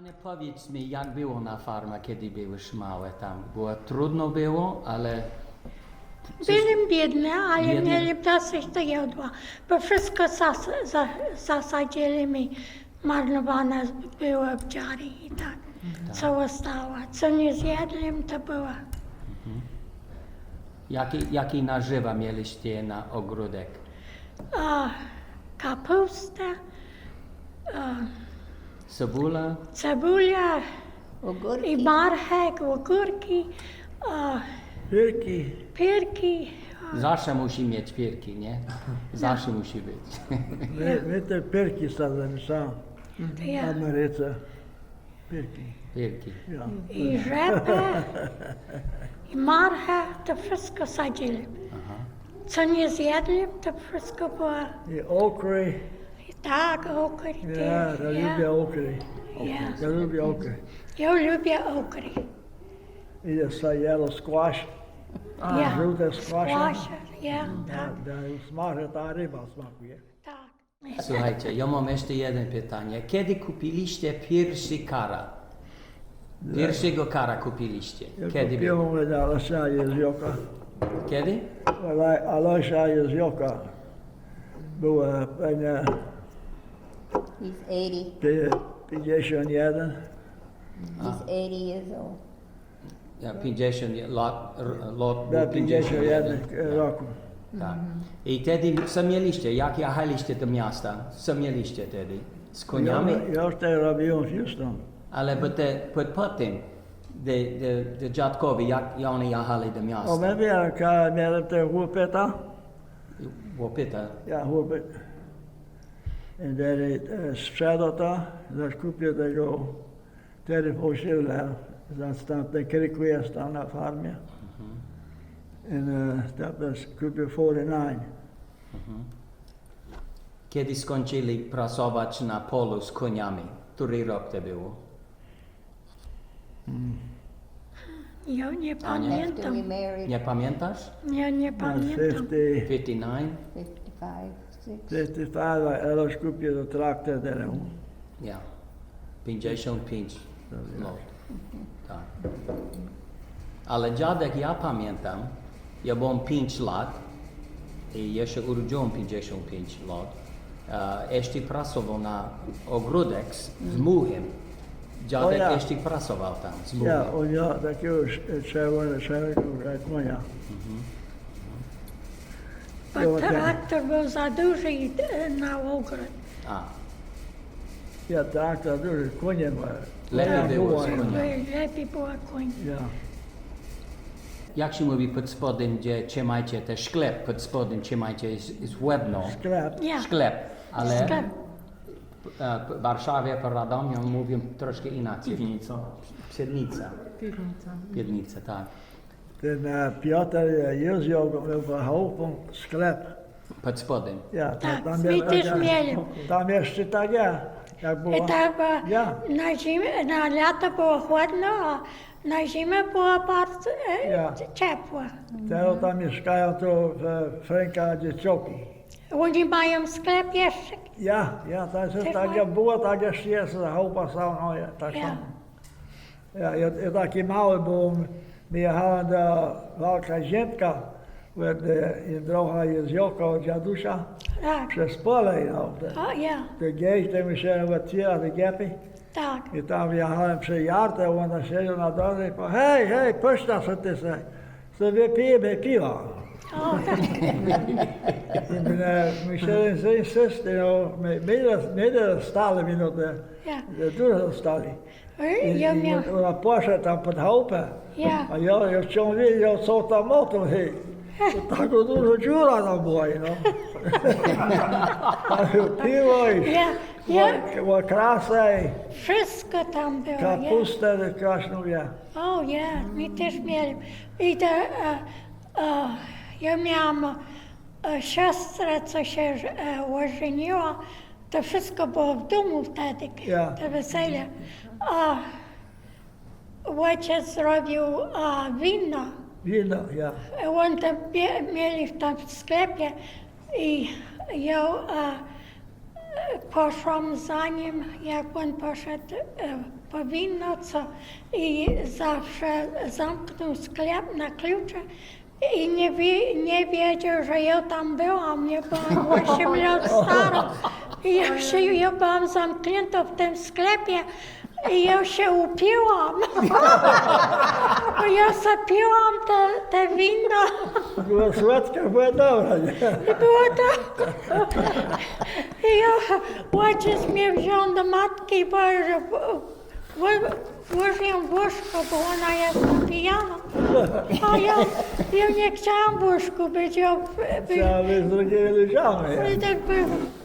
Ania, powiedz mi, jak było na farmie, kiedy byłeś małe tam? Było trudno było, ale... Byłem biedny, ale Biedny? mieli dosyć do jadła, bo wszystko zasadzili mi, marnowane było obciary i tak. Co zostało, co nie zjadłem, to było. Jakie narzywa mieliście na ogródek? Kapusta, Cebula? cebulia Ogórki. i marchek, ogórki, Wielki, pierki. Zawsze musi mieć pierki, nie? Zawsze musi być. my te perki sadzamy sam w Ja. Ameryce. Perki, Pierki. ja. I rzepę, i marchę, to wszystko sadzili. Co nie zjadłem, to wszystko było. I okry, I tak, okry ja, też. ja lubię okry. Ja. Ja lubię okry. Ja lubię okry. I jest yellow squash, Ja. żółte squashy. Squash, ja, tak, Da smaży, ta ryba smakuje. tak. Słuchajcie, ja mam jeszcze jedno pytanie. Kiedy kupiliście pierwszy kara? Pierwszego kara kupiliście? Ja Kiedy był? kupiłem od Alesia Jezioka. Kiedy? Alesia Jezioka była pewnie He's 80. 51. He's 80 years old. Ja, 50, lot Da był 51. 51 roku. Tak. I wtedy co mieliście? Jak jechaliście do miasta? Co mieliście wtedy? Z koniami? Ja już to robiłem w Houston. Ale potem, de dziadkowie, jak oni jechali do O, miasta? my miałem te chłopeta. Łopyta. Ja chłopet. I wtedy sprzedał to, zakupił tego, wtedy posiłek, tam ten kryku jest tam na farmie. I tam kupił 49. Kiedy skończyli pracować na polu z koniami? Który rok to było? Ja nie After pamiętam. we married, Nie pamiętasz? Ja nie pamiętam. 50, 59? 55, 6. 55, a już kupił traktor teraz. Ja. 55 lat. Tak. Ale dziadek, ja pamiętam, ja byłem 5 lat i jeszcze urodziłem 55 lat. Jeszcze pracował na ogródek z muchem. Dziadek O ja. jeszcze pracował tam z muchem. Ja, on miał takiego czerwonego jak moja. Bo traktor był za duży na ogród. A, Ja traktor duży, konie ma. lepiej było z konia. koniami. Lepiej było koń. Ja. Jak się mówi pod spodem, gdzie trzymajcie te sklep, pod spodem trzymajcie z łebną. Sklep. Ja. Sklep, ale Sklep. w Warszawie, po Radomiu mówią troszkę inaczej. Piwnica. Piwnica. Piwnica, tak. Ten Piotr jeździł w chałupą sklep. Pod spodem. Ja, Tak, my też mieli. Tam jeszcze tak jak było. I tak było, Ja. na lato było chłodno, a na zimę było bardzo Ja. ciepło. Teraz tam mieszkają to Franka dzieciaki. Oni mają sklep jeszcze. Ja, tak jak było, tak jeszcze jest, chałupa sama, tak Ja. samo. Ja taki mały byłem, my jechałem do Walka Ziemka, i droga Jezioka od dziadusia, Tak, przez pole, o ja, te gejście musiałem otwierać te gęby. tak. I tam jechałem przy jarce, ona siedział na drodze i powiedział, hej, puść nas, co ty sobie wypijemy piwa. O, tak. I my musieli zejść, my stali minutę, Ja. dużo stali. Ja I miał, ona poszła tam pod chałupę, ja, a ja wciąż wiedział, co tam o tym jest. Tak dużo dziura tam była, no. Piwo i krasę i wszystko tam było, ja. kapustę krasną, ja. O, ja, my też mieli. I ja miałam siostrę, co się ożeniła, to wszystko było w domu wtedy, Ja. to wesele. A ojciec zrobił wino. Wino, ja. On tam mieli w tam sklepie i ja poszłam za nim, jak on poszedł po wino, co i zawsze zamknął sklep na klucze i nie wiedział, że ja tam byłam. Ja byłam 8 lat stara i ja byłam zamknięta w tym sklepie i ja się upiłam. Ja zapiłam te wino. Była słodka, była dobra, nie? I było tak. I ja ojciec mnie wziął do matki, bo włożyłam w łóżko, bo ona jest pijana. A ja nie chciałam w łóżku być. Trzeba być z drugimi ludziami.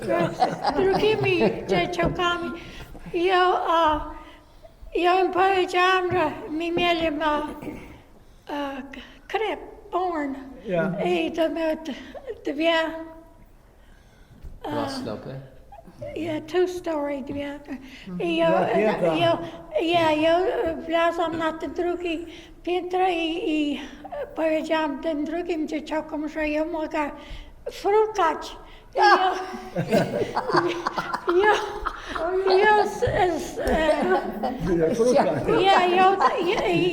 Z drugimi dzieciakami. Ja im powiedziałam, że my mieli krew, born. Ja. I to miał dwie, Dwa stopy. two-story dwie. I Piętra. ja wlazłam na te drugie piętro i powiedziałam tym drugim dzieciakom, że ja mogę frukać.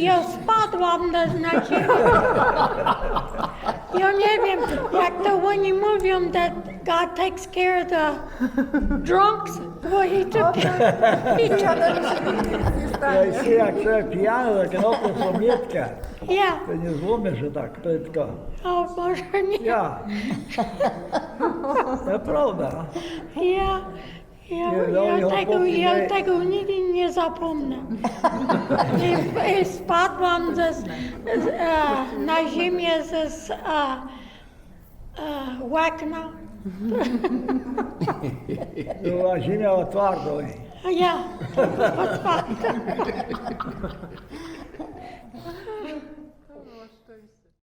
Ja spadłam na ziemię. Ja nie wiem, jak to oni mówią, that God takes care of the drunks. Well, he took Ja i jak człowiek pijany, tak no to pomietka. Ja, To nie złomy się tak prędko. o Boże, nie. Ja. To prawda. Ja tego nigdy nie zapomnę. I spadłam na ziemię z łakna. Była ziemia otwarta. Ja, otwarta.